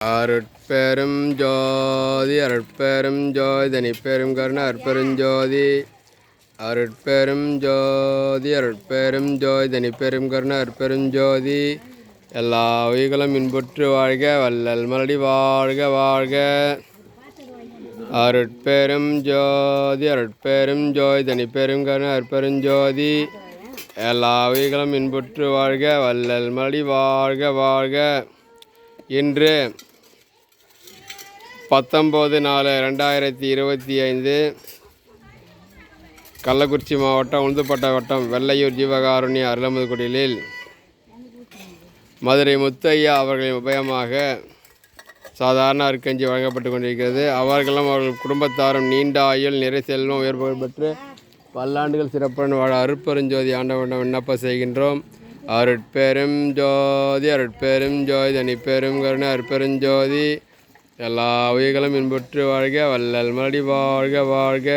அருட்பெரும் ஜோதி அருட்பெரும் ஜோதி தனிப்பெரும் கருணை அருட்பெருஞ்சோதி அருட்பெரும் ஜோதி அருட்பெரும் ஜோதி தனிப்பெரும் கருணை அருட்பெருஞ்சோதி எல்லா உயிர்களும் இன்புற்று வாழ்க வள்ளல் மலடி வாழ்க வாழ்க. அருட்பெரும் ஜோதி அருட்பெரும் ஜோதி தனிப்பெரும் கருணை அருட்பெருஞ்சோதி எல்லா உயிர்களும் இன்புற்று வாழ்க வள்ளல் மலடி வாழ்க வாழ்க. இன்று 19/4/2025 கள்ளக்குறிச்சி மாவட்டம் உளுந்தூர்பேட்டை வட்டம் வெள்ளையூர் ஜீவகாருண்ய அருளமுதுகுடிலில் மதுரை முத்தையா அவர்களின் உபயமாக சாதாரண அருக்கஞ்சி வழங்கப்பட்டு கொண்டிருக்கிறது. அவர்களும் அவர்கள் குடும்பத்தாரும் நீண்ட ஆயுள் நிறை செல்வம் உயர்வுகள் பெற்று பல்லாண்டுகள் சிறப்புடன் வாழ அருட்பெருஞ்சோதி ஆண்டவனிடம் விண்ணப்பம் செய்கின்றோம். அருட்பெரும் ஜோதி அருட்பெரும் ஜோதி தனிப்பெரும் கருணை அருட்பெருஞ்சோதி எல்லா உயிர்களும் இன்புற்று வாழ்க வள்ளல் மலடி வாழ்க வாழ்க.